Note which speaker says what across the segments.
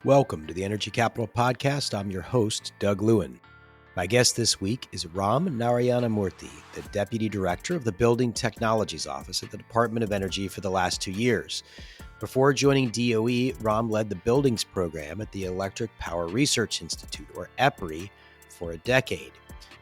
Speaker 1: Welcome to the Energy Capital Podcast. I'm your host, Doug Lewin. My guest this week is Ram Narayanamurthy, the Deputy Director of the Building Technologies Office at the Department of Energy for the last 2 years. Before joining DOE, Ram led the Buildings Program at the Electric Power Research Institute, or EPRI, for a decade.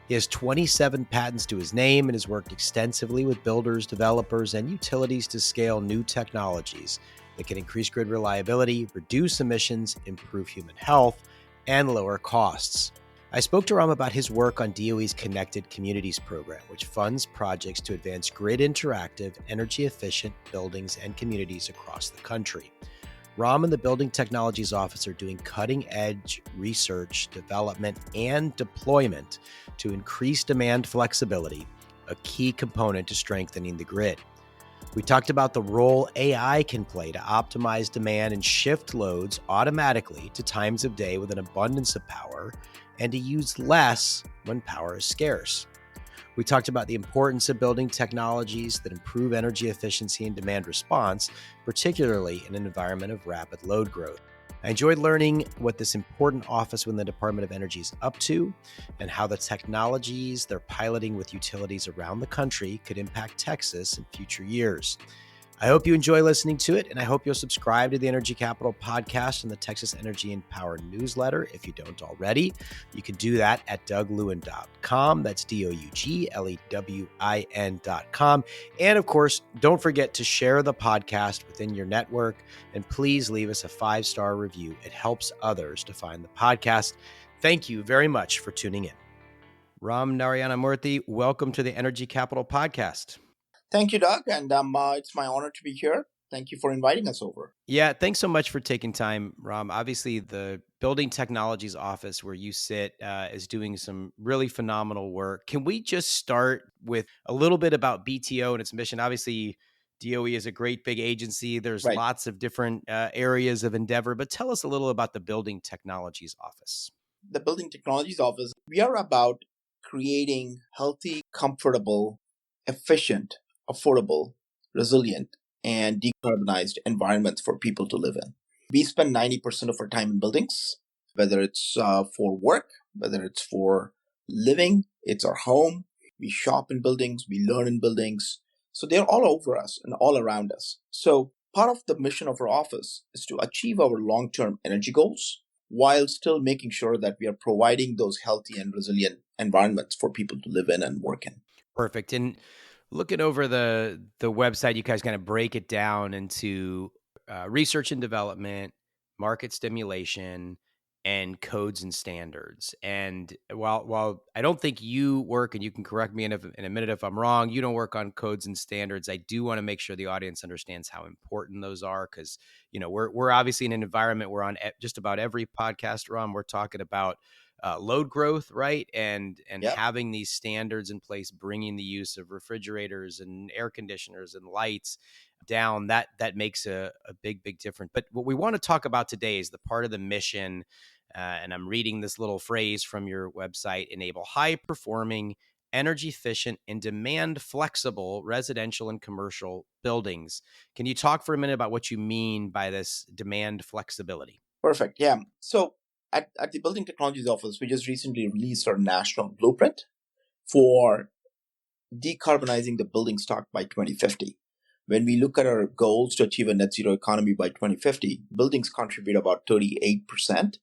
Speaker 1: He has 27 patents to his name and has worked extensively with builders, developers, and utilities to scale new technologies that can increase grid reliability, reduce emissions, improve human health, and lower costs. I spoke to Ram about his work on DOE's Connected Communities program, which funds projects to advance grid-interactive, energy-efficient buildings and communities across the country. Ram and the Building Technologies Office are doing cutting-edge research, development, and deployment to increase demand flexibility, a key component to strengthening the grid. We talked about the role AI can play to optimize demand and shift loads automatically to times of day with an abundance of power and to use less when power is scarce. We talked about the importance of building technologies that improve energy efficiency and demand response, particularly in an environment of rapid load growth. I enjoyed learning what this important office within the Department of Energy is up to and how the technologies they're piloting with utilities around the country could impact Texas in future years. I hope you enjoy listening to it, and I hope you'll subscribe to the Energy Capital Podcast and the Texas Energy and Power newsletter if you don't already. You can do that at douglewin.com. That's DOUGLEWIN.com. And of course, don't forget to share the podcast within your network, and please leave us a 5-star review. It helps others to find the podcast. Thank you very much for tuning in. Ram Narayanamurthy, welcome to the Energy Capital Podcast.
Speaker 2: Thank you, Doug, and it's my honor to be here. Thank you for inviting us over.
Speaker 1: Yeah, thanks so much for taking time, Ram. Obviously, the Building Technologies Office where you sit is doing some really phenomenal work. Can we just start with a little bit about BTO and its mission? Obviously, DOE is a great big agency. There's lots of different areas of endeavor, but tell us a little about the Building Technologies Office.
Speaker 2: The Building Technologies Office, we are about creating healthy, comfortable, efficient, affordable, resilient, and decarbonized environments for people to live in. We spend 90% of our time in buildings, whether it's for work, whether it's for living, it's our home. We shop in buildings, we learn in buildings. So they're all over us and all around us. So part of the mission of our office is to achieve our long-term energy goals while still making sure that we are providing those healthy and resilient environments for people to live in and work in.
Speaker 1: Perfect. And looking over the website, you guys kind of break it down into research and development, market stimulation, and codes and standards. And while I don't think you work, and you can correct me in a minute if I'm wrong, you don't work on codes and standards. I do want to make sure the audience understands how important those are, because we're obviously in an environment where on just about every podcast we're talking about load growth, right? And having these standards in place, bringing the use of refrigerators and air conditioners and lights down, that makes a big difference. But what we want to talk about today is the part of the mission, and I'm reading this little phrase from your website: enable high-performing, energy-efficient, and demand-flexible residential and commercial buildings. Can you talk for a minute about what you mean by this demand flexibility?
Speaker 2: Perfect. Yeah. So at the Building Technologies Office, we just recently released our national blueprint for decarbonizing the building stock by 2050. When we look at our goals to achieve a net zero economy by 2050, buildings contribute about 38%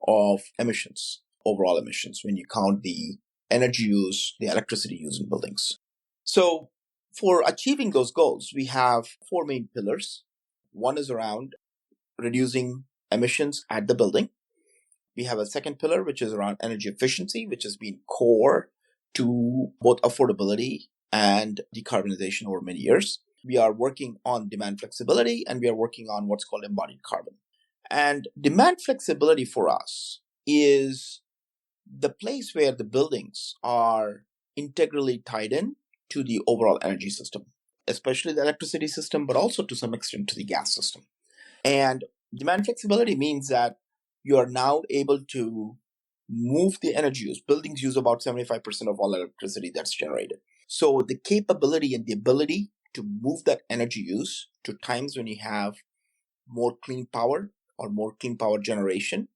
Speaker 2: of emissions, overall emissions, when you count the energy use, the electricity use in buildings. So for achieving those goals, we have 4 main pillars. One is around reducing emissions at the building. We have a second pillar, which is around energy efficiency, which has been core to both affordability and decarbonization over many years. We are working on demand flexibility, and we are working on what's called embodied carbon. And demand flexibility for us is the place where the buildings are integrally tied in to the overall energy system, especially the electricity system, but also to some extent to the gas system. And demand flexibility means that you are now able to move the energy use. Buildings use about 75% of all electricity that's generated. So the capability and the ability to move that energy use to times when you have more clean power or more clean power generation,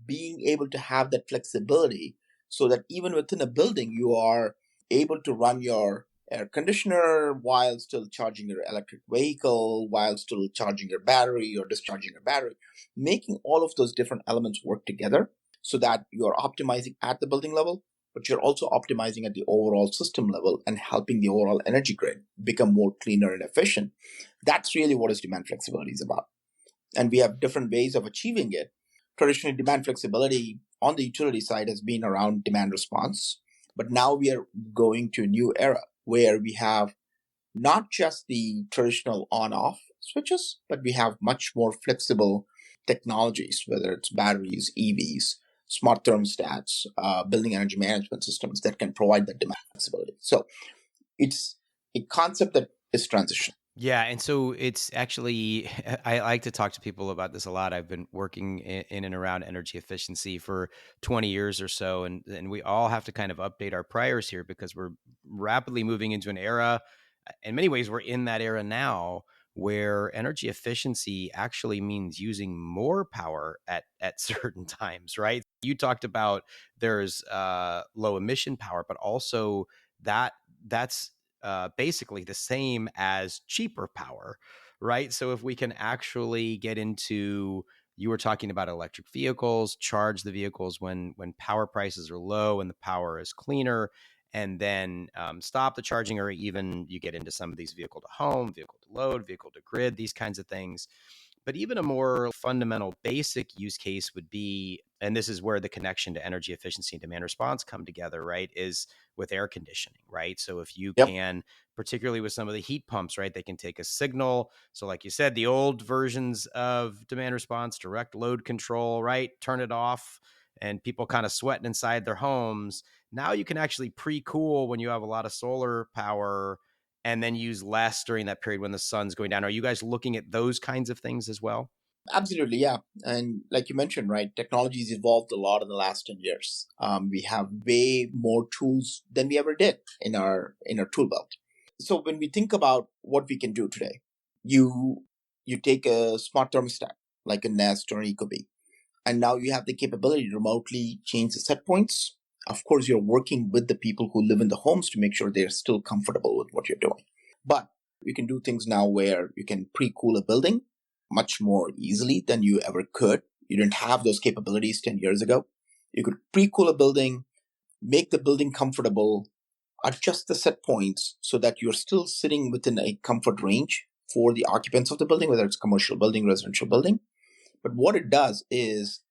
Speaker 2: being able to have that flexibility so that even within a building, you are able to run your air conditioner while still charging your electric vehicle, while still charging your battery or discharging your battery, making all of those different elements work together so that you're optimizing at the building level, but you're also optimizing at the overall system level and helping the overall energy grid become more cleaner and efficient. That's really what is demand flexibility is about. And we have different ways of achieving it. Traditionally, demand flexibility on the utility side has been around demand response, but now we are going to a new era where we have not just the traditional on-off switches, but we have much more flexible technologies, whether it's batteries, EVs, smart thermostats, building energy management systems that can provide that demand flexibility. So it's a concept that is transition.
Speaker 1: Yeah. And so it's actually, I like to talk to people about this a lot. I've been working in and around energy efficiency for 20 years or so. And we all have to kind of update our priors here because we're rapidly moving into an era. In many ways, we're in that era now where energy efficiency actually means using more power at certain times, right? You talked about there's low emission power, but also that's basically the same as cheaper power, right? So if we can actually get into, you were talking about electric vehicles, charge the vehicles when power prices are low and the power is cleaner, and then stop the charging, or even you get into some of these vehicle to home, vehicle to load, vehicle to grid, these kinds of things. But even a more fundamental basic use case would be, and this is where the connection to energy efficiency and demand response come together, right, is with air conditioning, right? So if you
Speaker 2: Yep.
Speaker 1: can, particularly with some of the heat pumps, right, they can take a signal. So like you said, the old versions of demand response, direct load control, right, turn it off and people kind of sweating inside their homes. Now you can actually pre-cool when you have a lot of solar power and then use less during that period when the sun's going down. Are you guys looking at those kinds of things as well?
Speaker 2: Absolutely, yeah. And like you mentioned, right, technology's evolved a lot in the last 10 years. We have way more tools than we ever did in our tool belt. So when we think about what we can do today, you take a smart thermostat like a Nest or an Ecobee, and now you have the capability to remotely change the set points. Of course, you're working with the people who live in the homes to make sure they're still comfortable with what you're doing. But you can do things now where you can pre-cool a building much more easily than you ever could. You didn't have those capabilities 10 years ago. You could pre-cool a building, make the building comfortable, adjust the set points so that you're still sitting within a comfort range for the occupants of the building, whether it's commercial building, residential building. But what it does is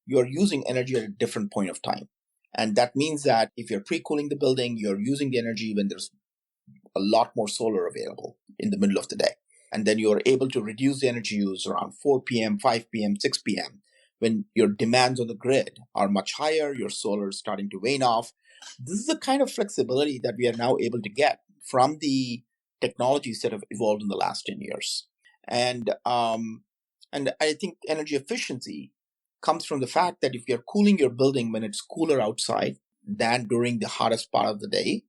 Speaker 2: you're using energy at a different point of time. And that means that if you're pre-cooling the building, you're using the energy when there's a lot more solar available in the middle of the day. And then you're able to reduce the energy use around 4 p.m., 5 p.m., 6 p.m. when your demands on the grid are much higher, your solar is starting to wane off. This is the kind of flexibility that we are now able to get from the technologies that have evolved in the last 10 years. And I think energy efficiency comes from the fact that if you're cooling your building when it's cooler outside than during the hottest part of the day,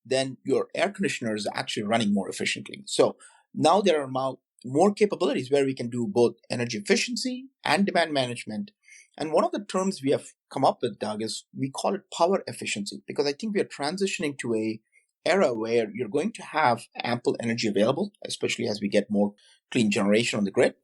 Speaker 2: then your air conditioner is actually running more efficiently. So now there are more capabilities where we can do both energy efficiency and demand management. And one of the terms we have come up with, Doug, is we call it power efficiency, because I think we are transitioning to a era where you're going to have ample energy available, especially as we get more clean generation on the grid.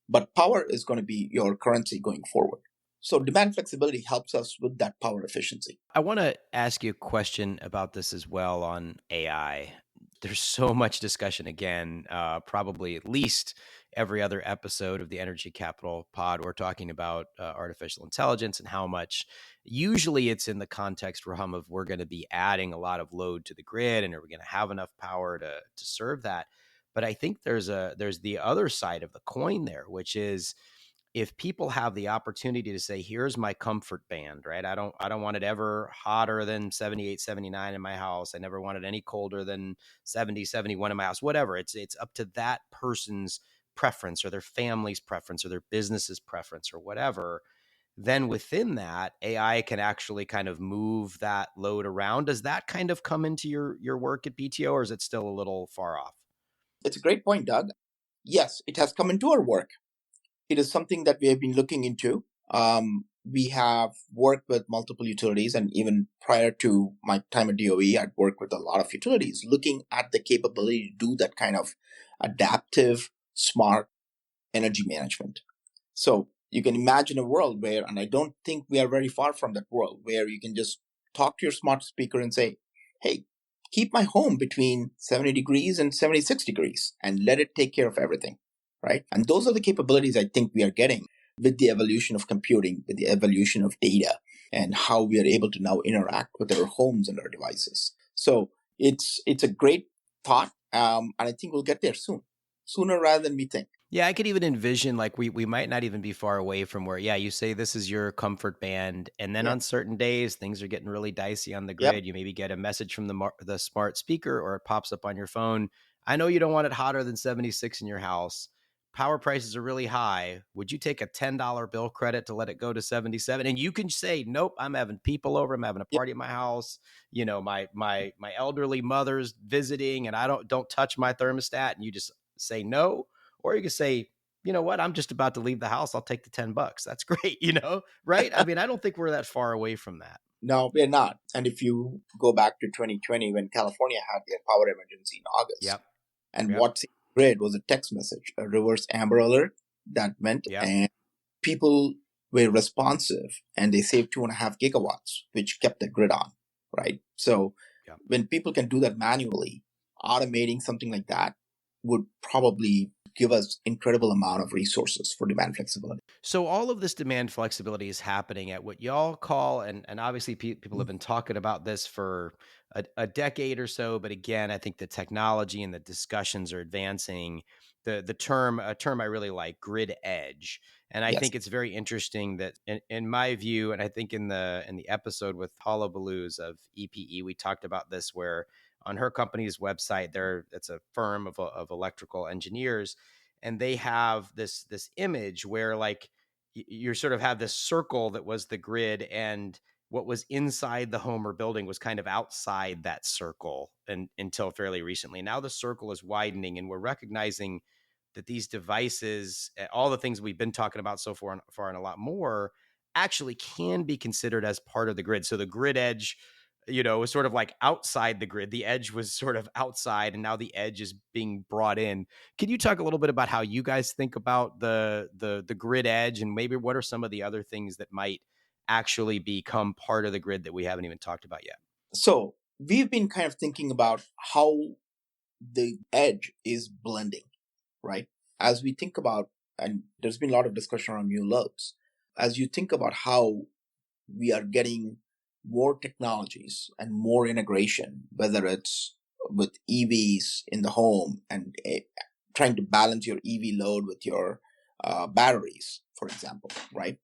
Speaker 2: But power is going to be your currency going forward. So demand flexibility helps us with that power efficiency.
Speaker 1: I want to ask you a question about this as well on AI. There's so much discussion again, probably at least every other episode of the Energy Capital pod. We're talking about artificial intelligence and how much, usually it's in the context, Raham, of we're going to be adding a lot of load to the grid and are we going to have enough power to serve that? But I think there's the other side of the coin there, which is, if people have the opportunity to say, here's my comfort band, right? I don't want it ever hotter than 78, 79 in my house. I never want it any colder than 70, 71 in my house, whatever. It's up to that person's preference or their family's preference or their business's preference or whatever. Then within that, AI can actually kind of move that load around. Does that kind of come into your work at BTO, or is it still a little far off?
Speaker 2: It's a great point, Doug. Yes, it has come into our work. it is something that we have been looking into. We have worked with multiple utilities, and even prior to my time at DOE, I'd worked with a lot of utilities looking at the capability to do that kind of adaptive, smart energy management. So you can imagine a world where, and I don't think we are very far from that world, where you can just talk to your smart speaker and say, hey, keep my home between 70 degrees and 76 degrees and let it take care of everything, right? And those are the capabilities I think we are getting with the evolution of computing, with the evolution of data, and how we are able to now interact with our homes and our devices. So it's a great thought, and I think we'll get there soon, sooner rather than we think.
Speaker 1: Yeah, I could even envision like we might not even be far away from where, yeah, you say this is your comfort band, and then
Speaker 2: Yeah.
Speaker 1: on certain days things are getting really dicey on the
Speaker 2: Yep.
Speaker 1: grid. You maybe get a message from the smart speaker, or it pops up on your phone. I know you don't want it hotter than 76 in your house. Power prices are really high. Would you take a $10 bill credit to let it go to 77? And you can say, nope, I'm having people over. I'm having a
Speaker 2: Yep.
Speaker 1: party at my house. You know, my elderly mother's visiting, and I don't touch my thermostat. And you just say no. Or you could say, you know what, I'm just about to leave the house. I'll take the $10. That's great, right? I mean, I don't think we're that far away from that.
Speaker 2: No, we're not. And if you go back to 2020, when California had their power emergency in August,
Speaker 1: Yep.
Speaker 2: and
Speaker 1: Yep.
Speaker 2: what's grid was a text message, a reverse Amber Alert that went,
Speaker 1: Yep.
Speaker 2: and people were responsive and they saved 2.5 gigawatts, which kept the grid on, right? So
Speaker 1: Yep.
Speaker 2: when people can do that manually, automating something like that would probably give us incredible amount of resources for demand flexibility.
Speaker 1: So all of this demand flexibility is happening at what y'all call, and obviously people have been talking about this for a decade or so. But again, I think the technology and the discussions are advancing. The term, a term I really like, grid edge, and I
Speaker 2: Yes.
Speaker 1: think it's very interesting that, in my view, and I think in the episode with Paula Balluz of EPE, we talked about this, where on her company's website, it's a firm of electrical engineers, and they have this image where, like, you sort of have this circle that was the grid, and what was inside the home or building was kind of outside that circle, and until fairly recently. Now the circle is widening, and we're recognizing that these devices, all the things we've been talking about so far and a lot more, actually can be considered as part of the grid. So the grid edge, was sort of like outside the grid. The edge was sort of outside, and now the edge is being brought in. Can you talk a little bit about how you guys think about the grid edge, and maybe what are some of the other things that might actually become part of the grid that we haven't even talked about yet?
Speaker 2: So we've been kind of thinking about how the edge is blending, right? As we think about, and there's been a lot of discussion around new loads, as you think about how we are getting more technologies and more integration, whether it's with EVs in the home and trying to balance your EV load with your batteries, for example, right?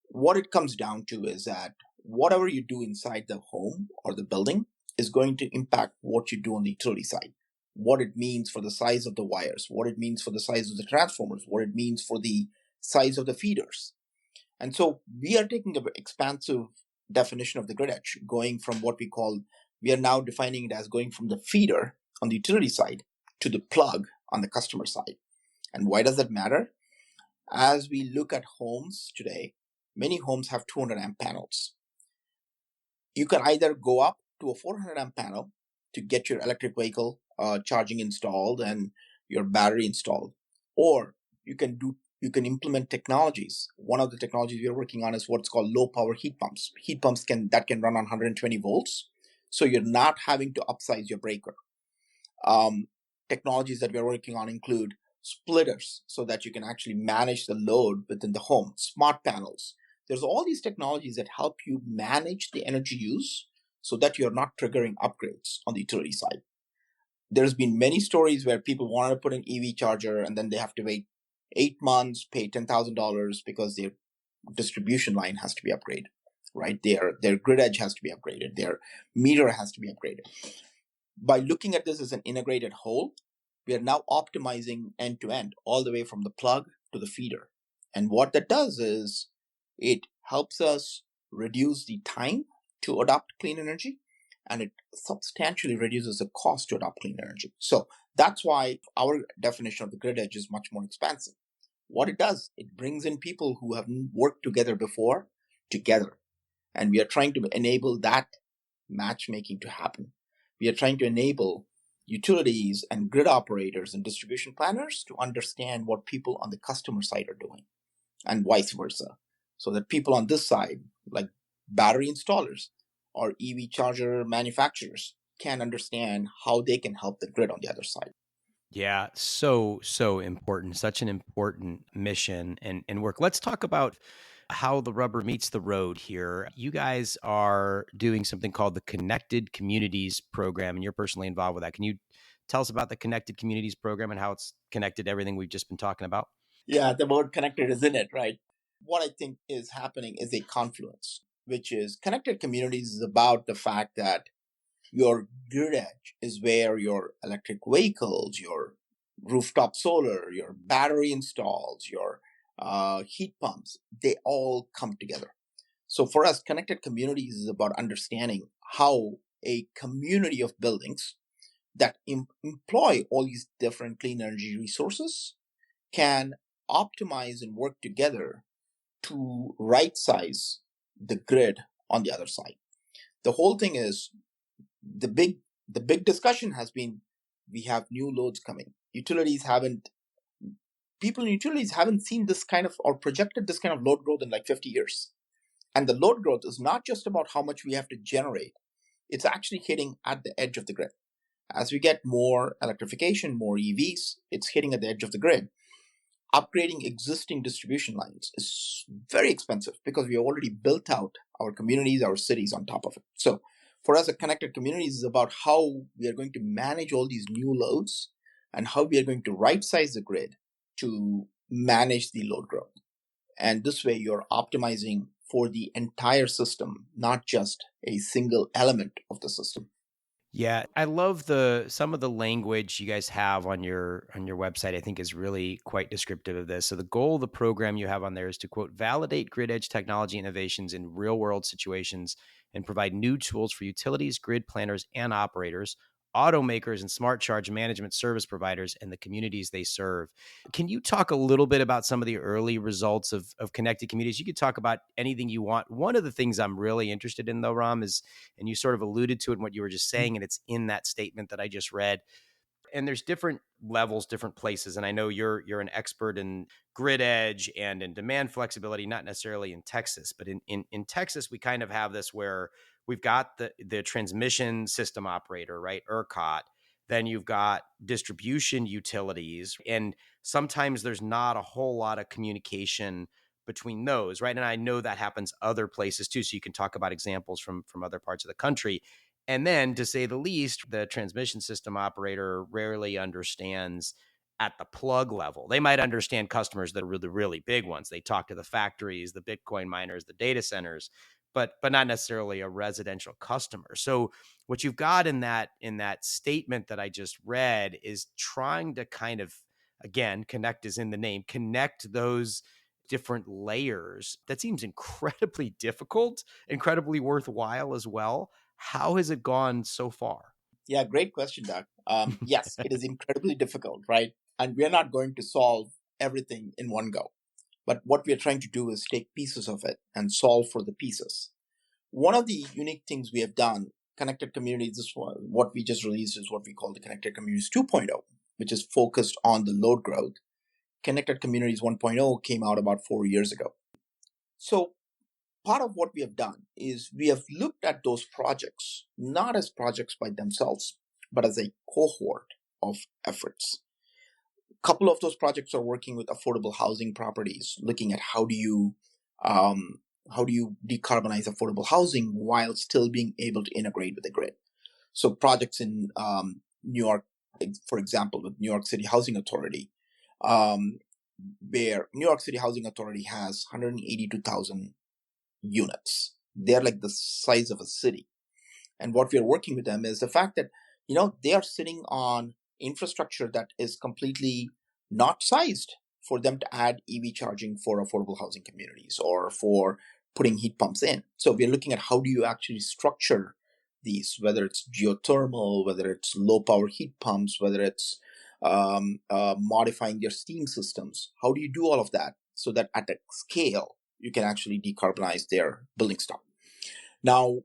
Speaker 2: What it comes down to is that whatever you do inside the home or the building is going to impact what you do on the utility side. What it means for the size of the wires, what it means for the size of the transformers, what it means for the size of the feeders. And so we are taking an expansive definition of the grid edge, going from what we are now defining it as going from the feeder on the utility side to the plug on the customer side. And why does that matter? As we look at homes today, many homes have 200 amp panels. You can either go up to a 400 amp panel to get your electric vehicle charging installed and your battery installed, or you can implement technologies. One of the technologies we are working on is what's called low power heat pumps. Heat pumps can run on 120 volts, so you're not having to upsize your breaker. Um, Technologies that we're working on include splitters, so that you can actually manage the load within the home, smart panels. There's all these technologies that help you manage the energy use so that you're not triggering upgrades on the utility side. There's been many stories where people wanted to put an EV charger and then they have to wait 8 months, pay $10,000 because their distribution line has to be upgraded, right? Their grid edge has to be upgraded. Their meter has to be upgraded. By looking at this as an integrated whole, we are now optimizing end to end, all the way from the plug to the feeder. And what that does is it helps us reduce the time to adopt clean energy, and it substantially reduces the cost to adopt clean energy. So that's why our definition of the grid edge is much more expansive. what it does, it brings in people who haven't worked together before together. And we are trying to enable that matchmaking to happen. We are trying to enable utilities and grid operators and distribution planners to understand what people on the customer side are doing and vice versa. So that people on this side, like battery installers or EV charger manufacturers, can understand how they can help the grid on the other side.
Speaker 1: Yeah, so important. Such an important mission and work. Let's talk about how the rubber meets the road here. You guys are doing something called the Connected Communities program, and you're personally involved with that. Can you tell us about the Connected Communities program and how it's connected to everything we've just been talking about?
Speaker 2: Yeah, the word connected is in it, right? What I think is happening is a confluence, which is connected communities is about the fact that your grid edge is where your electric vehicles, your rooftop solar, your battery installs, your heat pumps, they all come together. So for us, connected communities is about understanding how a community of buildings that employ all these different clean energy resources can optimize and work together to right size the grid on the other side. The whole thing is the big discussion has been we have new loads coming. People in utilities haven't seen this kind of or projected this kind of load growth in like 50 years. And the load growth is not just about how much we have to generate, it's actually hitting at the edge of the grid. As we get more electrification, more EVs, it's hitting at the edge of the grid. Upgrading existing distribution lines is very expensive because we already built out our communities, our cities on top of it. So for us, a connected communities is about how we are going to manage all these new loads and how we are going to right size the grid to manage the load growth. And this way you're optimizing for the entire system, not just a single element of the system.
Speaker 1: Yeah, I love some of the language you guys have on your website. I think is really quite descriptive of this. So the goal of the program you have on there is to quote validate grid edge technology innovations in real world situations and provide new tools for utilities, grid planners and operators, automakers and smart charge management service providers and the communities they serve. Can you talk a little bit about some of the early results of connected communities? You could talk about anything you want. One of the things I'm really interested in though, Ram, is, and you sort of alluded to it in what you were just saying, and it's in that statement that I just read. And there's different levels, different places. And I know you're an expert in grid edge and in demand flexibility, not necessarily in Texas, but in Texas, we kind of have this where we've got the transmission system operator, right? ERCOT. Then you've got distribution utilities. And sometimes there's not a whole lot of communication between those, right? And I know that happens other places too. So you can talk about examples from other parts of the country. And then, to say the least, the transmission system operator rarely understands at the plug level. They might understand customers that are the really big ones. They talk to the factories, the Bitcoin miners, the data centers, but not necessarily a residential customer. So what you've got in that statement that I just read is trying to kind of, again, connect is in the name, connect those different layers. That seems incredibly difficult, incredibly worthwhile as well. How has it gone so far?
Speaker 2: Yeah, great question, Doug. Yes, it is incredibly difficult, right? And we are not going to solve everything in one go. But what we are trying to do is take pieces of it and solve for the pieces. One of the unique things we have done, Connected Communities, this one, what we just released is what we call the Connected Communities 2.0, which is focused on the load growth. Connected Communities 1.0 came out about 4 years ago. So part of what we have done is we have looked at those projects, not as projects by themselves, but as a cohort of efforts. A couple of those projects are working with affordable housing properties, looking at how do you decarbonize affordable housing while still being able to integrate with the grid. So projects in New York, for example, with New York City Housing Authority, where New York City Housing Authority has 182,000 units. They're like the size of a city. And what we're working with them is the fact that, they are sitting on infrastructure that is completely not sized for them to add EV charging for affordable housing communities or for putting heat pumps in. So we're looking at how do you actually structure these, whether it's geothermal, whether it's low power heat pumps, whether it's modifying their steam systems. How do you do all of that so that at a scale you can actually decarbonize their building stock? Now,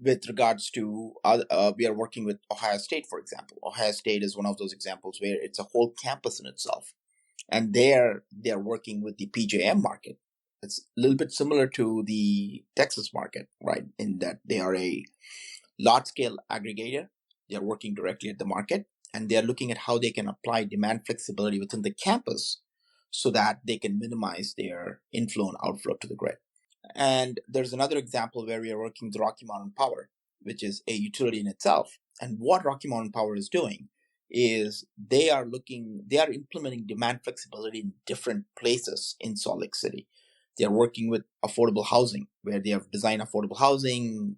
Speaker 2: with regards to, we are working with Ohio State, for example. Ohio State is one of those examples where it's a whole campus in itself. And they're working with the PJM market. It's a little bit similar to the Texas market, right? In that they are a large scale aggregator. They're working directly at the market, and they're looking at how they can apply demand flexibility within the campus so that they can minimize their inflow and outflow to the grid. And there's another example where we are working with Rocky Mountain Power, which is a utility in itself. And what Rocky Mountain Power is doing is they are implementing demand flexibility in different places in Salt Lake City. They are working with affordable housing, where they have designed affordable housing,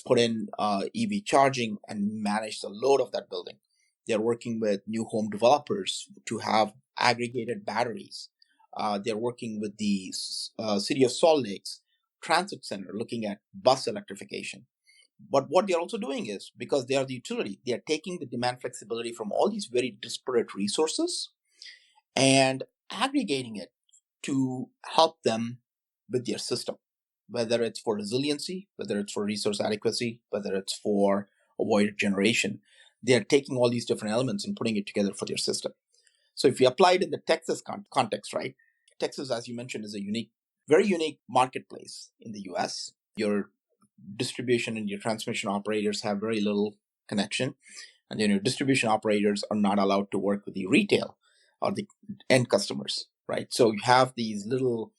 Speaker 2: put in EV charging, and manage the load of that building. They're working with new home developers to have aggregated batteries. They're working with the City of Salt Lake's Transit Center, looking at bus electrification. But what they're also doing is, because they are the utility, they are taking the demand flexibility from all these very disparate resources and aggregating it to help them with their system, whether it's for resiliency, whether it's for resource adequacy, whether it's for avoided generation. They're taking all these different elements and putting it together for their system. So if you apply it in the Texas context, right? Texas, as you mentioned, is a very unique marketplace in the US. Your distribution and your transmission operators have very little connection. And then your distribution operators are not allowed to work with the retail or the end customers, right? So you have these little,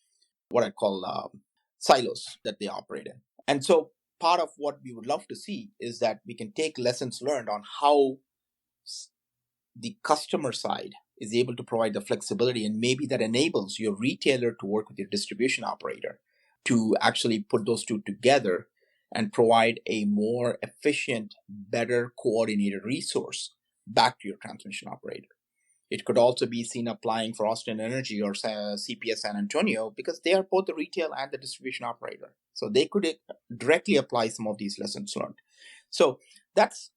Speaker 2: what I call silos that they operate in. And so part of what we would love to see is that we can take lessons learned on how the customer side is able to provide the flexibility, and maybe that enables your retailer to work with your distribution operator to actually put those two together and provide a more efficient, better coordinated resource back to your transmission operator. It could also be seen applying for Austin Energy or CPS San Antonio, because they are both the retail and the distribution operator. So they could directly apply some of these lessons learned. So that's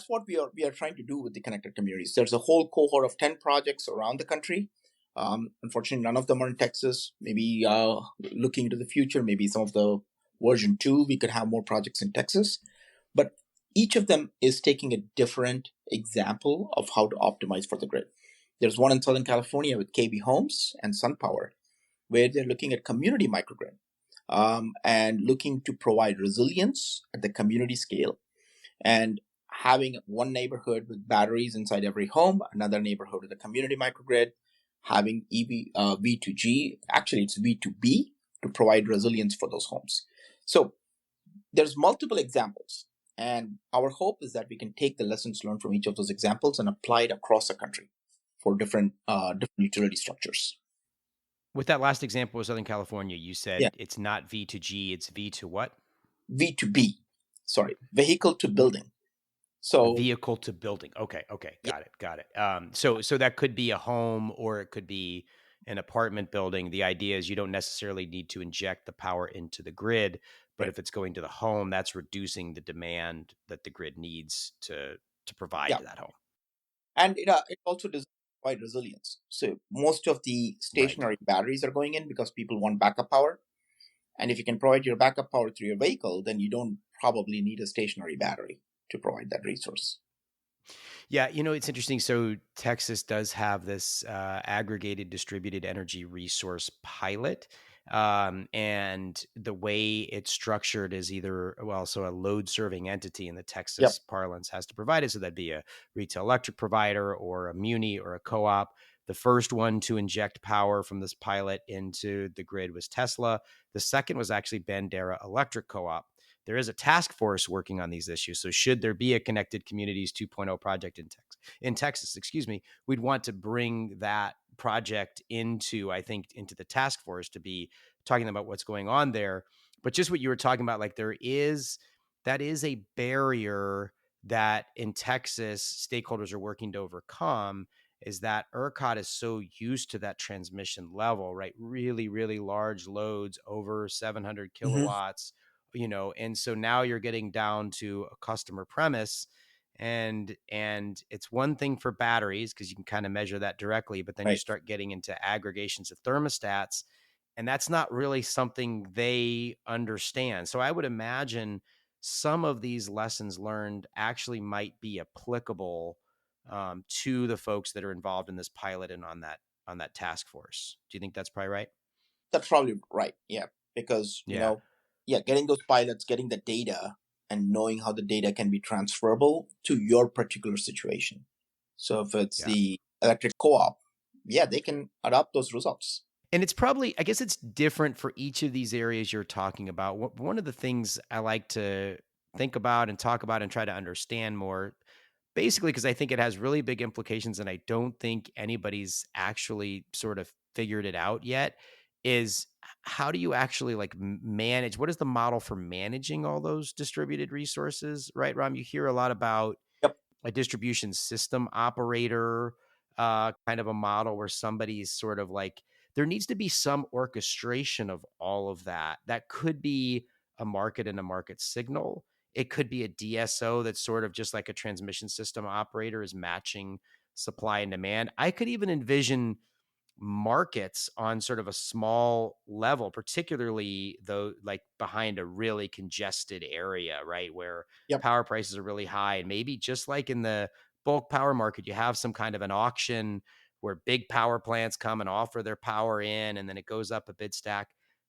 Speaker 2: what we are trying to do with the connected communities. There's a whole cohort of 10 projects around the country. Unfortunately, none of them are in Texas. Maybe looking into the future, maybe some of the version 2, we could have more projects in Texas. But each of them is taking a different example of how to optimize for the grid. There's one in Southern California with KB Homes and SunPower, where they're looking at community microgrid and looking to provide resilience at the community scale, and having one neighborhood with batteries inside every home, another neighborhood with a community microgrid, having V2G, actually it's V2B, to provide resilience for those homes. So there's multiple examples. And our hope is that we can take the lessons learned from each of those examples and apply it across the country for different utility structures.
Speaker 1: With that last example of Southern California, you said it's not V to G, it's V to what?
Speaker 2: V to B. Sorry, vehicle to building. So
Speaker 1: vehicle to building. Okay. Got it. So that could be a home, or it could be an apartment building. The idea is you don't necessarily need to inject the power into the grid, but if it's going to the home, that's reducing the demand that the grid needs to provide to that home.
Speaker 2: And it also does provide resilience. So most of the stationary batteries are going in because people want backup power. And if you can provide your backup power through your vehicle, then you don't probably need a stationary battery to provide that resource.
Speaker 1: Yeah, it's interesting. So Texas does have this aggregated distributed energy resource pilot. And the way it's structured is so a load serving entity in the Texas parlance has to provide it. So that'd be a retail electric provider or a muni or a co-op. The first one to inject power from this pilot into the grid was Tesla. The second was actually Bandera Electric Co-op. There is a task force working on these issues. So should there be a Connected Communities 2.0 project in Texas, we'd want to bring that project into the task force to be talking about what's going on there. But just what you were talking about, like that is a barrier that in Texas stakeholders are working to overcome, is that ERCOT is so used to that transmission level, right? Really, really large loads over 700 kilowatts, and so now you're getting down to a customer premise and it's one thing for batteries because you can kind of measure that directly, but then you
Speaker 2: Right.
Speaker 1: start getting into aggregations of thermostats, and that's not really something they understand. So I would imagine some of these lessons learned actually might be applicable to the folks that are involved in this pilot and on that task force. Do you think that's probably right?
Speaker 2: That's probably right. Yeah. Because,
Speaker 1: Yeah.
Speaker 2: getting those pilots, getting the data and knowing how the data can be transferable to your particular situation. So if it's
Speaker 1: Yeah.
Speaker 2: the electric co-op, they can adopt those results.
Speaker 1: And it's probably, I guess it's different for each of these areas you're talking about. One of the things I like to think about and talk about and try to understand more, basically, because I think it has really big implications and I don't think anybody's actually sort of figured it out yet, is how do you actually like manage? What is the model for managing all those distributed resources, right, Ram? You hear a lot about
Speaker 2: Yep.
Speaker 1: a distribution system operator, kind of a model where somebody's sort of like, there needs to be some orchestration of all of that. That could be a market and a market signal. It could be a DSO that's sort of just like a transmission system operator is matching supply and demand. I could even envision markets on sort of a small level, particularly though, like behind a really congested area, right? Where
Speaker 2: Yep.
Speaker 1: power prices are really high. And maybe just like in the bulk power market, you have some kind of an auction where big power plants come and offer their power in, and then it goes up a bid stack.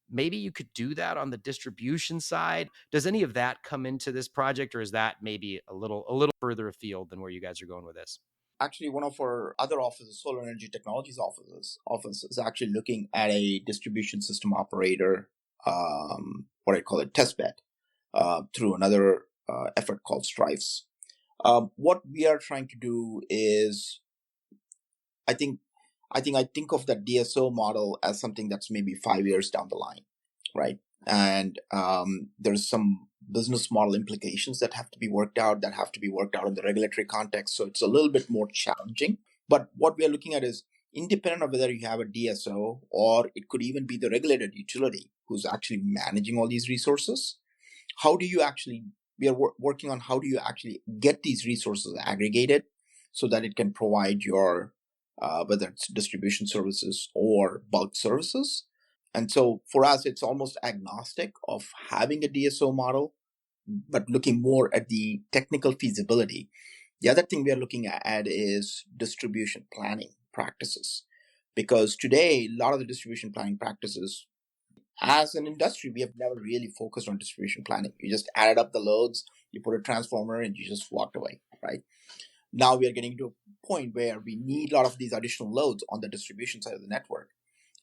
Speaker 1: Maybe you could do that on the distribution side. Does any of that come into this project, or is that maybe a little further afield than where you guys are going with this?
Speaker 2: Actually, one of our other offices, Solar Energy Technologies office is actually looking at a distribution system operator, what I call it, test bed, through another effort called Strifes. What we are trying to do is, I think, I think of that DSO model as something that's maybe 5 years down the line, right? And there's some business model implications that have to be worked out, in the regulatory context. So it's a little bit more challenging. But what we are looking at is, independent of whether you have a DSO or it could even be the regulated utility who's actually managing all these resources, how do you actually, we are working on how do you actually get these resources aggregated so that it can provide your, whether it's distribution services or bulk services. And so for us, it's almost agnostic of having a DSO model, but looking more at the technical feasibility. The other thing we are looking at is distribution planning practices. Because today, a lot of the distribution planning practices, as an industry, we have never really focused on distribution planning. You just added up the loads, you put a transformer, and you just walked away, right? Now we are getting to a point where we need a lot of these additional loads on the distribution side of the network.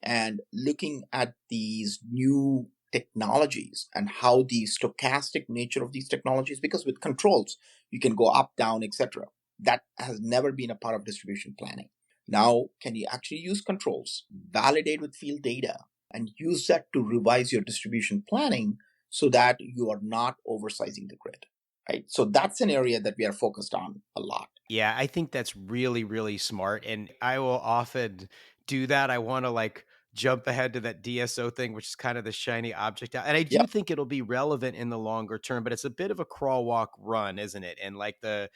Speaker 2: And looking at these new technologies and how the stochastic nature of these technologies, because with controls, you can go up, down, etc. That has never been a part of distribution planning. Now, can you actually use controls, validate with field data, and use that to revise your distribution planning so that you are not oversizing the grid, right? So that's an area that we are focused on a lot.
Speaker 1: Yeah, I think that's really, really smart. And I will often do that. I want to like jump ahead to that DSO thing, which is kind of the shiny object. And I do
Speaker 2: Yep.
Speaker 1: think it'll be relevant in the longer term, but it's a bit of a crawl, walk, run, isn't it? And like the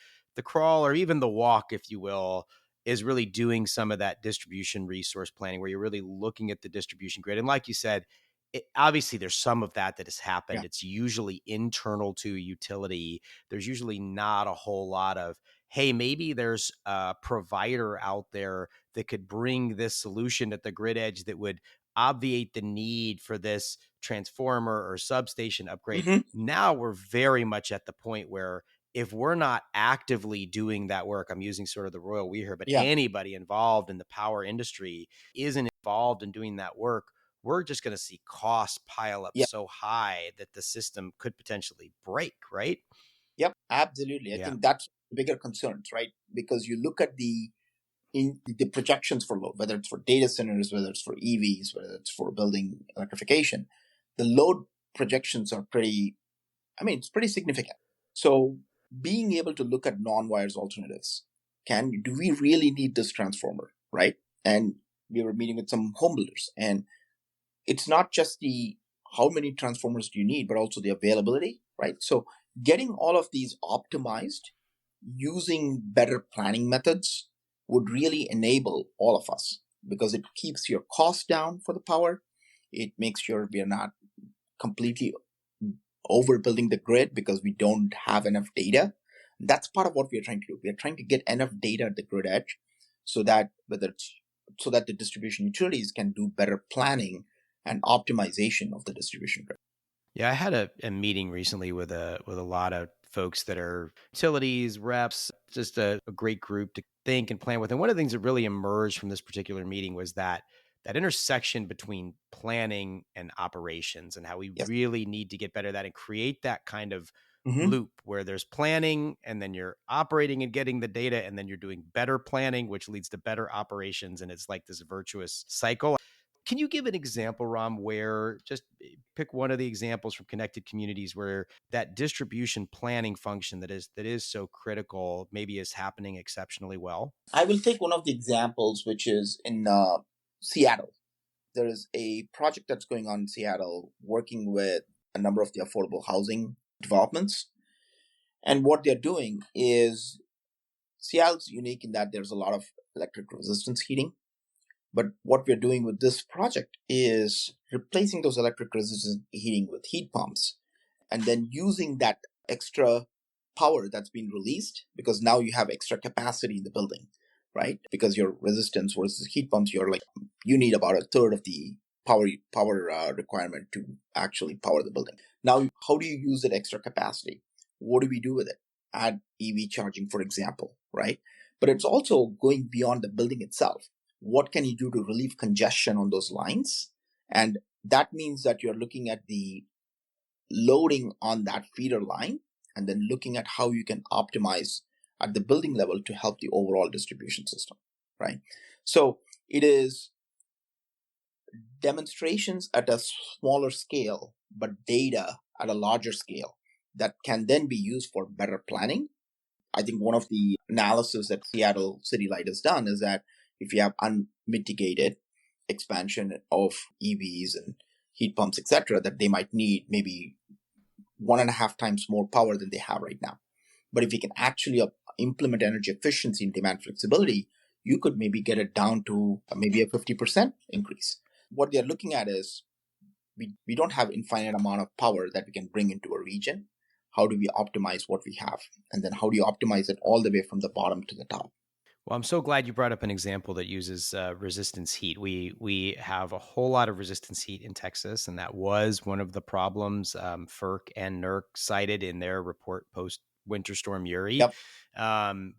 Speaker 1: crawl or even the walk, if you will, is really doing some of that distribution resource planning where you're really looking at the distribution grid. And like you said, obviously there's some of that has happened.
Speaker 2: Yeah.
Speaker 1: It's usually internal to a utility. There's usually not a whole lot of, hey, maybe there's a provider out there that could bring this solution at the grid edge that would obviate the need for this transformer or substation upgrade.
Speaker 2: Mm-hmm.
Speaker 1: Now we're very much at the point where if we're not actively doing that work, I'm using sort of the royal we here, but
Speaker 2: Yeah.
Speaker 1: anybody involved in the power industry isn't involved in doing that work, we're just going to see costs pile up
Speaker 2: Yeah.
Speaker 1: so high that the system could potentially break, right?
Speaker 2: Yep. Absolutely. I
Speaker 1: Yeah.
Speaker 2: think that's bigger concerns, right? Because you look at the projections for load, whether it's for data centers, whether it's for EVs, whether it's for building electrification, the load projections are it's pretty significant. So being able to look at non-wires alternatives, do we really need this transformer, right? And we were meeting with some home builders, and it's not just the how many transformers do you need, but also the availability, right? So getting all of these optimized using better planning methods would really enable all of us, because it keeps your costs down for the power. It makes sure we are not completely overbuilding the grid because we don't have enough data. That's part of what we are trying to do. We are trying to get enough data at the grid edge so that the distribution utilities can do better planning and optimization of the distribution grid.
Speaker 1: Yeah, I had a meeting recently with a lot of folks that are utilities reps, just a great group to think and plan with. And one of the things that really emerged from this particular meeting was that intersection between planning and operations, and how we
Speaker 2: Yes.
Speaker 1: really need to get better at that and create that kind of
Speaker 2: Mm-hmm.
Speaker 1: loop where there's planning and then you're operating and getting the data, and then you're doing better planning, which leads to better operations. And it's like this virtuous cycle. Can you give an example, Ram, where just pick one of the examples from connected communities where that distribution planning function that is so critical maybe is happening exceptionally well?
Speaker 2: I will take one of the examples, which is in Seattle. There is a project that's going on in Seattle working with a number of the affordable housing developments. And what they're doing is, Seattle's unique in that there's a lot of electric resistance heating. But what we're doing with this project is replacing those electric resistance heating with heat pumps, and then using that extra power that's been released, because now you have extra capacity in the building, right? Because your resistance versus heat pumps, you need about a third of the power requirement to actually power the building. Now, how do you use that extra capacity? What do we do with it? Add EV charging, for example, right? But it's also going beyond the building itself. What can you do to relieve congestion on those lines? And that means that you're looking at the loading on that feeder line, and then looking at how you can optimize at the building level to help the overall distribution system, right? So it is demonstrations at a smaller scale, but data at a larger scale that can then be used for better planning. I think one of the analysis that Seattle City Light has done is that if you have unmitigated expansion of EVs and heat pumps, etc., that they might need maybe 1.5 times more power than they have right now. But if you can actually implement energy efficiency and demand flexibility, you could maybe get it down to maybe a 50% increase. What they're looking at is, we don't have infinite amount of power that we can bring into a region. How do we optimize what we have? And then how do you optimize it all the way from the bottom to the top?
Speaker 1: Well, I'm so glad you brought up an example that uses resistance heat. We have a whole lot of resistance heat in Texas, and that was one of the problems FERC and NERC cited in their report post Winter Storm Uri.
Speaker 2: Yep.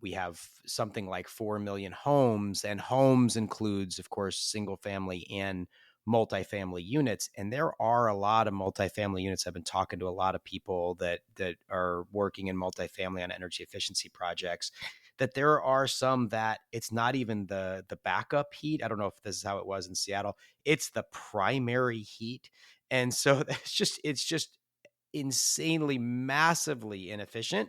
Speaker 1: We have something like 4 million homes, and homes includes, of course, single family and multifamily units. And there are a lot of multifamily units. I've been talking to a lot of people that are working in multifamily on energy efficiency projects, that there are some that it's not even the backup heat. I don't know if this is how it was in Seattle. It's the primary heat. And so it's just insanely, massively inefficient,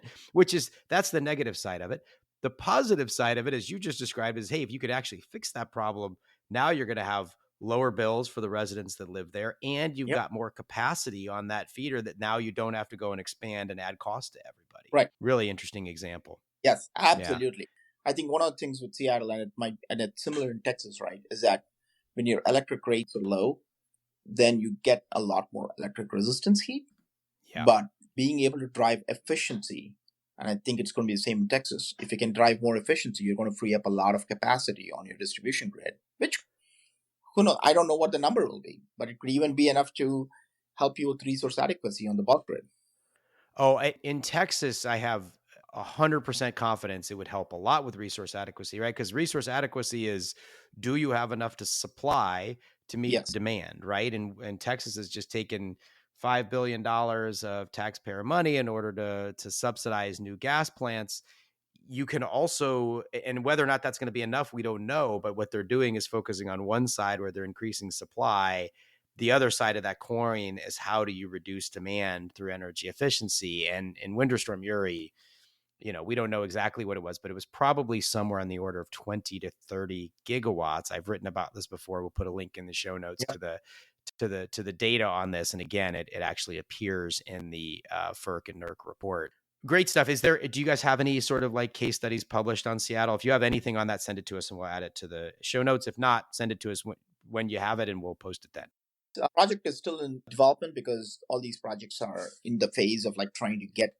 Speaker 1: that's the negative side of it. The positive side of it, as you just described, is, hey, if you could actually fix that problem, now you're going to have lower bills for the residents that live there, and you've got more capacity on that feeder that now you don't have to go and expand and add cost to everybody.
Speaker 2: Right.
Speaker 1: Really interesting example.
Speaker 2: Yes, absolutely. Yeah. I think one of the things with Seattle, and it's similar in Texas, right, is that when your electric rates are low, then you get a lot more electric resistance heat. Yeah. But being able to drive efficiency, and I think it's going to be the same in Texas, if you can drive more efficiency, you're going to free up a lot of capacity on your distribution grid, which, who knows, I don't know what the number will be, but it could even be enough to help you with resource adequacy on the bulk grid.
Speaker 1: Oh, in Texas, I have 100% confidence it would help a lot with resource adequacy, right? Because resource adequacy is, do you have enough to supply to meet demand, right? And Texas has just taken $5 billion of taxpayer money in order to subsidize new gas plants. You can also, and whether or not that's going to be enough, we don't know. But what they're doing is focusing on one side where they're increasing supply. The other side of that coin is, how do you reduce demand through energy efficiency? And in Winter Storm Uri, we don't know exactly what it was, but it was probably somewhere on the order of 20 to 30 gigawatts. I've written about this before. We'll put a link in the show notes to the data on this. And again, it actually appears in the FERC and NERC report. Great stuff. Do you guys have any sort of like case studies published on Seattle? If you have anything on that, send it to us and we'll add it to the show notes. If not, send it to us when you have it and we'll post it then.
Speaker 2: Our project is still in development because all these projects are in the phase of like trying to get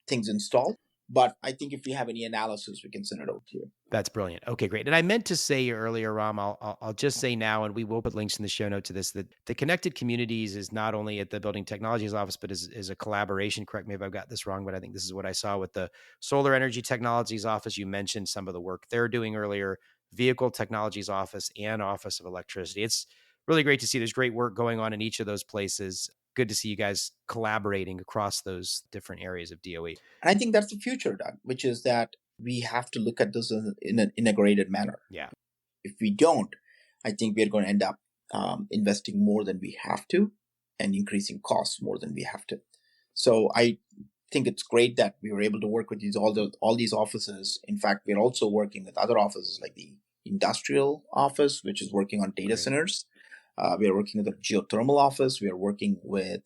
Speaker 2: things installed. But I think if we have any analysis, we can send it over to you.
Speaker 1: That's brilliant. Okay, great. And I meant to say earlier, Ram, I'll just say now, and we will put links in the show note to this, that the Connected Communities is not only at the Building Technologies Office, but is a collaboration. Correct me if I've got this wrong, but I think this is what I saw with the Solar Energy Technologies Office. You mentioned some of the work they're doing earlier, Vehicle Technologies Office and Office of Electricity. It's really great to see there's great work going on in each of those places. Good to see you guys collaborating across those different areas of DOE.
Speaker 2: And I think that's the future, Doug, which is that we have to look at this in an integrated manner.
Speaker 1: Yeah.
Speaker 2: If we don't, I think we're going to end up investing more than we have to and increasing costs more than we have to. So I think it's great that we were able to work with all these offices. In fact, we're also working with other offices like the industrial office, which is working on data centers. We are working with the geothermal office. We are working with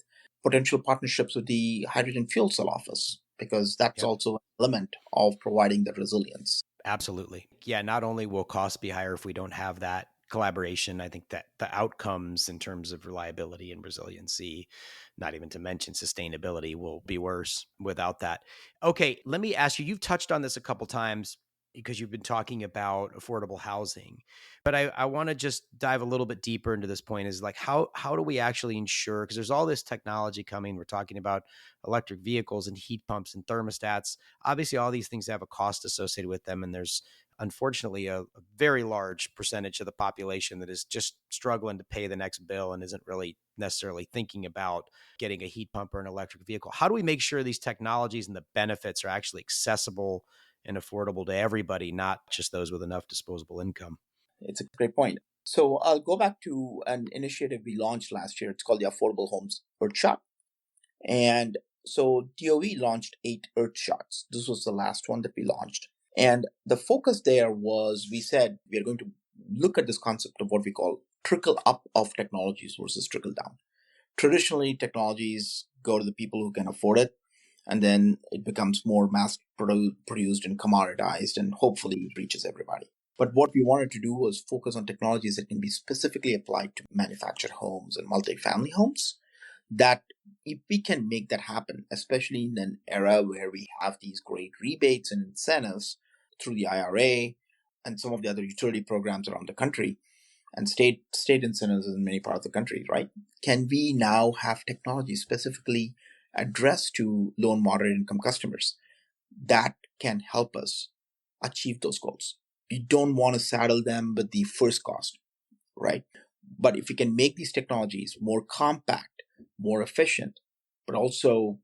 Speaker 2: potential partnerships with the hydrogen fuel cell office, because that's also an element of providing the resilience.
Speaker 1: Absolutely. Yeah, not only will costs be higher if we don't have that collaboration, I think that the outcomes in terms of reliability and resiliency, not even to mention sustainability, will be worse without that. Okay, let me ask you, you've touched on this a couple times because you've been talking about affordable housing, but I want to just dive a little bit deeper into this point is like, how do we actually ensure, because there's all this technology coming, we're talking about electric vehicles and heat pumps and thermostats. Obviously, all these things have a cost associated with them. And there's unfortunately a very large percentage of the population that is just struggling to pay the next bill and isn't really necessarily thinking about getting a heat pump or an electric vehicle. How do we make sure these technologies and the benefits are actually accessible and affordable to everybody, not just those with enough disposable income?
Speaker 2: It's a great point. So I'll go back to an initiative we launched last year. It's called the Affordable Homes Earth Shot. And so DOE launched 8 Earth Shots. This was the last one that we launched. And the focus there was, we said we are going to look at this concept of what we call trickle up of technologies versus trickle down. Traditionally, technologies go to the people who can afford it, and then it becomes more mass produced and commoditized and hopefully reaches everybody. But what we wanted to do was focus on technologies that can be specifically applied to manufactured homes and multifamily homes. That if we can make that happen, especially in an era where we have these great rebates and incentives through the IRA and some of the other utility programs around the country, and state incentives in many parts of the country, right? Can we now have technology specifically addressed to low and moderate income customers that can help us achieve those goals? We don't want to saddle them with the first cost, right? But if we can make these technologies more compact, more efficient, but also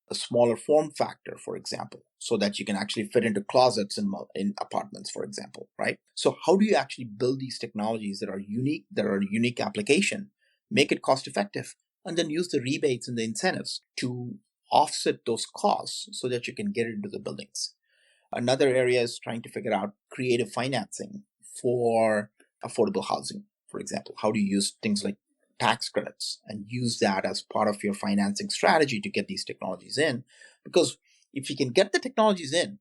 Speaker 2: a smaller form factor, for example, so that you can actually fit into closets in apartments, for example, right? So how do you actually build these technologies that are a unique application, make it cost effective, and then use the rebates and the incentives to offset those costs so that you can get into the buildings? Another area is trying to figure out creative financing for affordable housing, for example. How do you use things like tax credits and use that as part of your financing strategy to get these technologies in? Because if you can get the technologies in,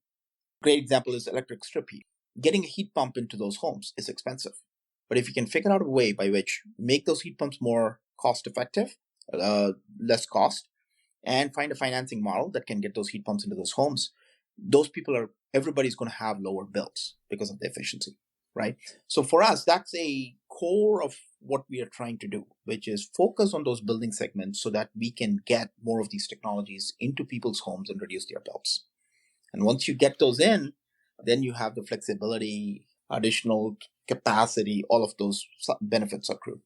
Speaker 2: great example is electric strip heat. Getting a heat pump into those homes is expensive. But if you can figure out a way by which make those heat pumps more cost effective, less cost, and find a financing model that can get those heat pumps into those homes, everybody's going to have lower bills because of the efficiency, right? So for us, that's a core of what we are trying to do, which is focus on those building segments so that we can get more of these technologies into people's homes and reduce their bills. And once you get those in, then you have the flexibility, additional capacity, all of those benefits accrue.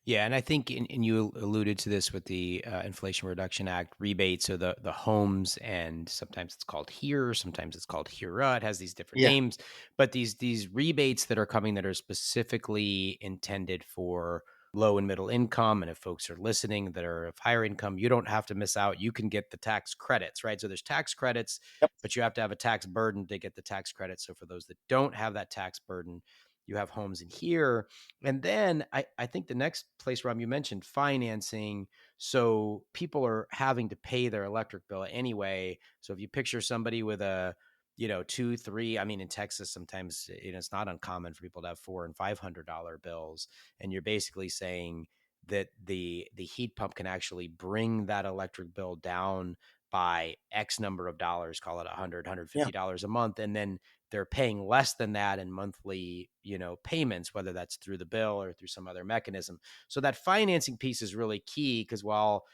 Speaker 1: Yeah, and I think, and you alluded to this with the Inflation Reduction Act rebates, so the homes, and sometimes it's called HERE, sometimes it's called HERA. It has these different names, but these rebates that are coming that are specifically intended for low and middle income, and if folks are listening that are of higher income, you don't have to miss out. You can get the tax credits, right? So there's tax credits, but you have to have a tax burden to get the tax credits. So for those that don't have that tax burden, you have homes in HERE. And then I think the next place, Ram, you mentioned financing. So people are having to pay their electric bill anyway. So if you picture somebody with a, two, three, I mean, in Texas, sometimes, it's not uncommon for people to have $400 and $500 bills. And you're basically saying that the heat pump can actually bring that electric bill down by X number of dollars, call it $100,
Speaker 2: Yeah.
Speaker 1: $150 a month. And then they're paying less than that in monthly, payments, whether that's through the bill or through some other mechanism. So that financing piece is really key, because while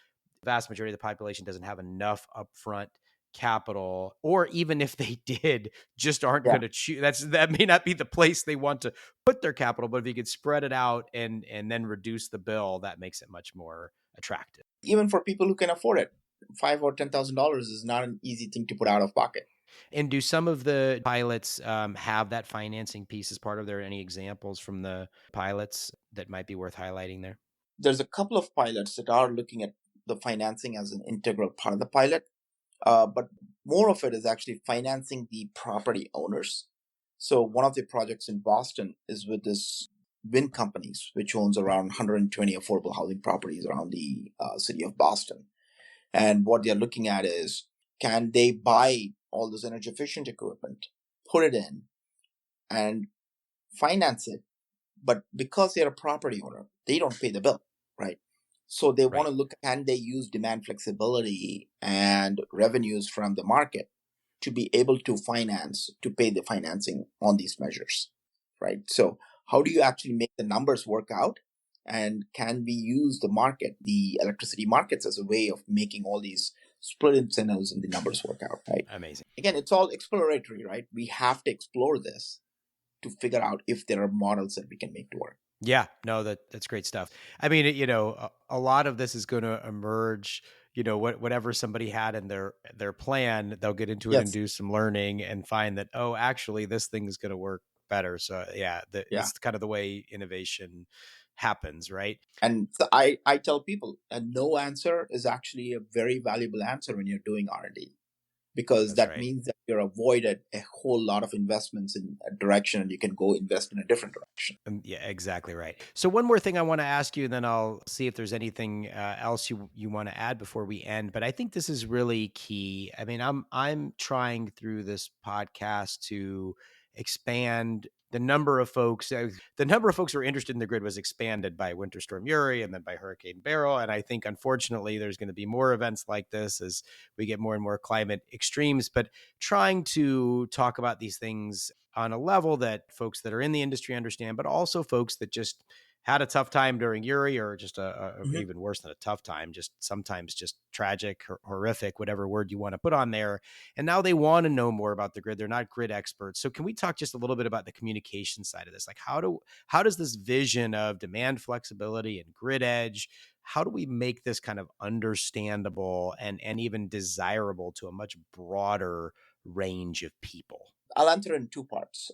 Speaker 1: the vast majority of the population doesn't have enough upfront capital, or even if they did, just aren't
Speaker 2: Yeah.
Speaker 1: going to choose. That may not be the place they want to put their capital, but if you could spread it out and then reduce the bill, that makes it much more attractive.
Speaker 2: Even for people who can afford it, $5,000 or $10,000 is not an easy thing to put out of pocket.
Speaker 1: And do some of the pilots have that financing piece as part of their? Any examples from the pilots that might be worth highlighting there?
Speaker 2: There's a couple of pilots that are looking at the financing as an integral part of the pilot, but more of it is actually financing the property owners. So one of the projects in Boston is with this wind companies, which owns around 120 affordable housing properties around the city of Boston. And what they're looking at is, can they buy all this energy efficient equipment, put it in, and finance it? But because they're a property owner, they don't pay the bill, right? So they want to look, can they use demand flexibility and revenues from the market to be able to pay the financing on these measures, right? So how do you actually make the numbers work out? And can we use the electricity markets, as a way of making all these split incentives and the numbers work out, right?
Speaker 1: Amazing.
Speaker 2: Again, it's all exploratory, right? We have to explore this to figure out if there are models that we can make to work.
Speaker 1: Yeah, no, that's great stuff. I mean, a lot of this is going to emerge, whatever somebody had in their plan, they'll get into it and
Speaker 2: Yes.
Speaker 1: do some learning and find that, oh, actually this thing is going to work better. So yeah, it's kind of the way innovation happens, right?
Speaker 2: And so I tell people, no answer is actually a very valuable answer when you're doing R&D, because
Speaker 1: That's
Speaker 2: that
Speaker 1: right.
Speaker 2: means that you're avoided a whole lot of investments in a direction, and you can go invest in a different direction.
Speaker 1: Yeah, exactly right. So one more thing I want to ask you, and then I'll see if there's anything else you want to add before we end. But I think this is really key. I mean, I'm trying through this podcast to expand the number of folks. The number of folks who are interested in the grid was expanded by Winter Storm Uri and then by Hurricane Beryl. And I think, unfortunately, there's going to be more events like this as we get more and more climate extremes. But trying to talk about these things on a level that folks that are in the industry understand, but also folks that just had a tough time during Uri, or just even worse than a tough time, just sometimes just tragic or horrific, whatever word you want to put on there. And now they want to know more about the grid. They're not grid experts. So can we talk just a little bit about the communication side of this? Like how does this vision of demand flexibility and grid edge, how do we make this kind of understandable and even desirable to a much broader range of people?
Speaker 2: I'll answer in two parts.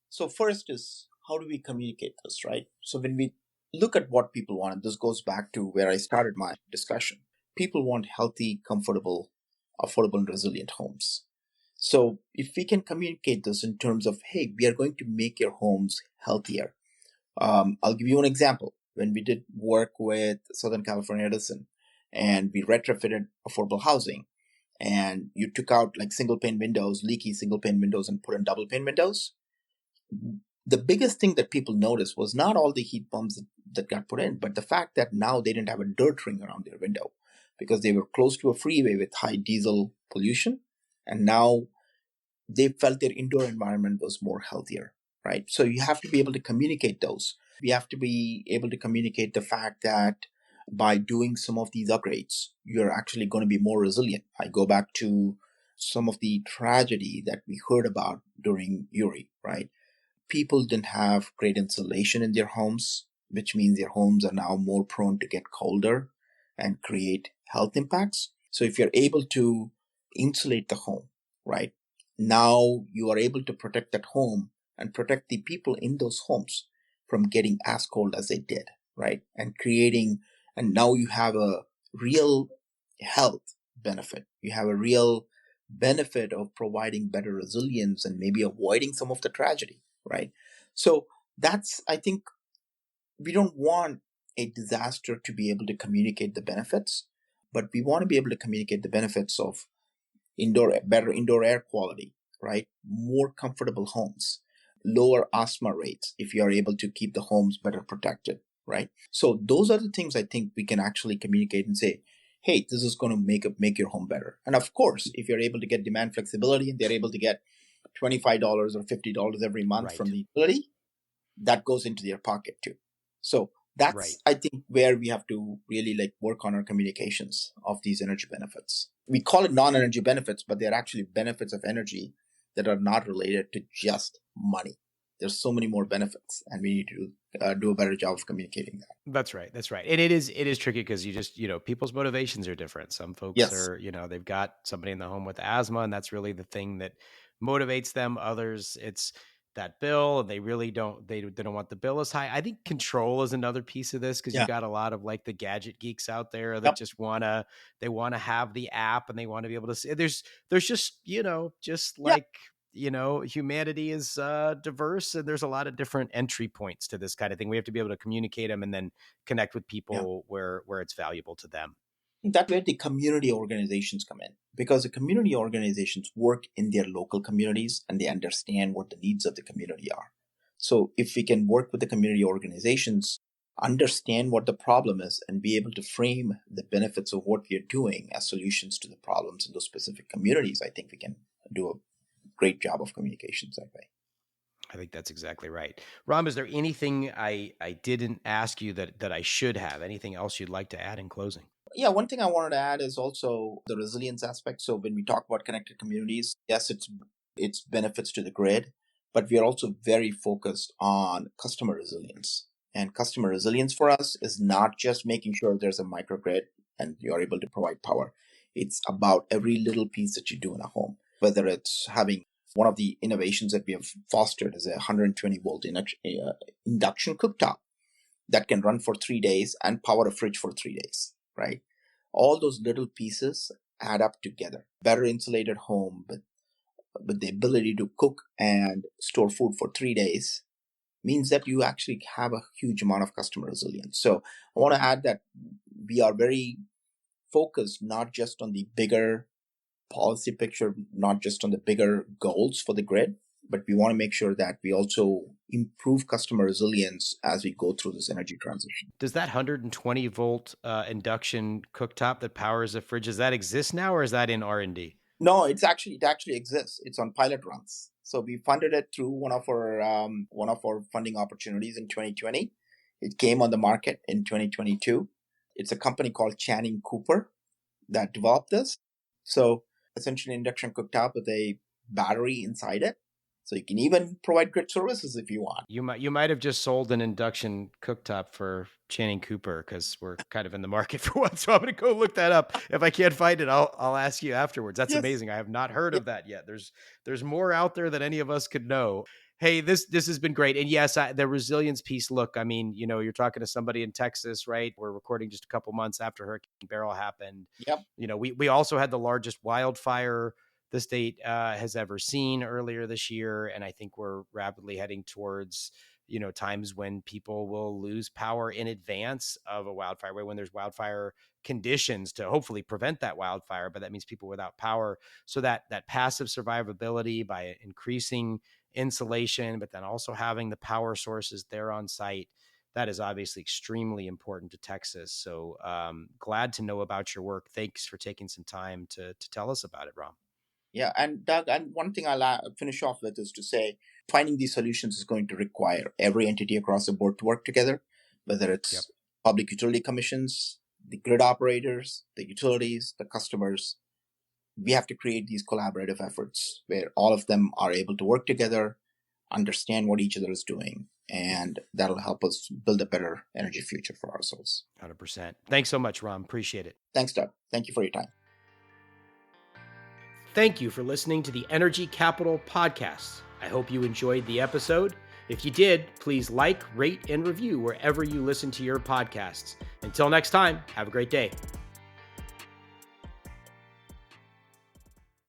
Speaker 2: So first is, how do we communicate this, right? So when we look at what people want, and this goes back to where I started my discussion, people want healthy, comfortable, affordable, and resilient homes. So if we can communicate this in terms of, hey, we are going to make your homes healthier. I'll give you an example. When we did work with Southern California Edison and we retrofitted affordable housing, and you took out like single pane windows, leaky single pane windows, and put in double pane windows, the biggest thing that people noticed was not all the heat pumps that got put in, but the fact that now they didn't have a dirt ring around their window because they were close to a freeway with high diesel pollution. And now they felt their indoor environment was more healthier, right? So you have to be able to communicate those. We have to be able to communicate the fact that by doing some of these upgrades, you're actually going to be more resilient. I go back to some of the tragedy that we heard about during Uri, right? People didn't have great insulation in their homes, which means their homes are now more prone to get colder and create health impacts. So if you're able to insulate the home, right, now you are able to protect that home and protect the people in those homes from getting as cold as they did, right? And now you have a real health benefit. You have a real benefit of providing better resilience and maybe avoiding some of the tragedy, right? So I think we don't want a disaster to be able to communicate the benefits, but we want to be able to communicate the benefits of better indoor air quality, right? More comfortable homes, lower asthma rates if you are able to keep the homes better protected, right? So those are the things I think we can actually communicate and say, hey, this is going to make your home better. And of course, if you're able to get demand flexibility and they're able to get $25 or $50 every month
Speaker 1: Right.
Speaker 2: from the utility, that goes into their pocket too. So that's,
Speaker 1: Right.
Speaker 2: I think, where we have to really work on our communications of these energy benefits. We call it non-energy benefits, but they're actually benefits of energy that are not related to just money. There's so many more benefits, and we need to do a better job of communicating that.
Speaker 1: That's right. That's right. And it is tricky because you just, people's motivations are different. Some folks
Speaker 2: Yes.
Speaker 1: are, they've got somebody in the home with asthma, and that's really the thing that motivates them. Others, it's that bill, and they really don't, they don't want the bill as high. I think control is another piece of this, because you
Speaker 2: Yeah.
Speaker 1: got a lot of the gadget geeks out there that
Speaker 2: Yep.
Speaker 1: just they want to have the app, and they want to be able to see. There's just, humanity is diverse, and there's a lot of different entry points to this kind of thing. We have to be able to communicate them and then connect with people where it's valuable to them.
Speaker 2: That's where the community organizations come in, because the community organizations work in their local communities and they understand what the needs of the community are. So if we can work with the community organizations, understand what the problem is, and be able to frame the benefits of what we are doing as solutions to the problems in those specific communities, I think we can do a great job of communications that way.
Speaker 1: I think that's exactly right. Ram, is there anything I didn't ask you that I should have? Anything else you'd like to add in closing?
Speaker 2: Yeah, one thing I wanted to add is also the resilience aspect. So when we talk about connected communities, yes, it's benefits to the grid, but we are also very focused on customer resilience. And customer resilience for us is not just making sure there's a microgrid and you're able to provide power. It's about every little piece that you do in a home, whether it's having one of the innovations that we have fostered is a 120 volt induction cooktop that can run for 3 days and power a fridge for 3 days, right? All those little pieces add up together. Better insulated home, but the ability to cook and store food for 3 days means that you actually have a huge amount of customer resilience. So I want to add that we are very focused not just on the bigger policy picture, not just on the bigger goals for the grid, but we want to make sure that we also improve customer resilience as we go through this energy transition.
Speaker 1: Does that 120 volt induction cooktop that powers a fridge, does that exist now, or is that in R&D?
Speaker 2: No, it actually exists. It's on pilot runs. So we funded it through one of our funding opportunities in 2020. It came on the market in 2022. It's a company called Channing Cooper that developed this. So essentially, induction cooktop with a battery inside it. So you can even provide grid services if you want.
Speaker 1: You might have just sold an induction cooktop for Channing Cooper, because we're kind of in the market for one. So I'm going to go look that up. If I can't find it, I'll ask you afterwards. That's amazing. I have not heard of that yet. There's more out there than any of us could know. Hey, this has been great. And yes, the resilience piece. Look, I mean, you're talking to somebody in Texas, right? We're recording just a couple months after Hurricane Beryl happened.
Speaker 2: Yep.
Speaker 1: We also had the largest wildfire the state has ever seen earlier this year. And I think we're rapidly heading towards, times when people will lose power in advance of a wildfire, when there's wildfire conditions to hopefully prevent that wildfire, but that means people without power. So that passive survivability by increasing insulation, but then also having the power sources there on site, that is obviously extremely important to Texas. So glad to know about your work. Thanks for taking some time to tell us about it, Ram.
Speaker 2: Yeah, and Doug, and one thing I'll finish off with is to say, finding these solutions is going to require every entity across the board to work together, whether it's public utility commissions, the grid operators, the utilities, the customers. We have to create these collaborative efforts where all of them are able to work together, understand what each other is doing, and that'll help us build a better energy future for ourselves.
Speaker 1: 100%. Thanks so much, Ram. Appreciate it.
Speaker 2: Thanks, Doug. Thank you for your time.
Speaker 1: Thank you for listening to the Energy Capital Podcast. I hope you enjoyed the episode. If you did, please like, rate, and review wherever you listen to your podcasts. Until next time, have a great day.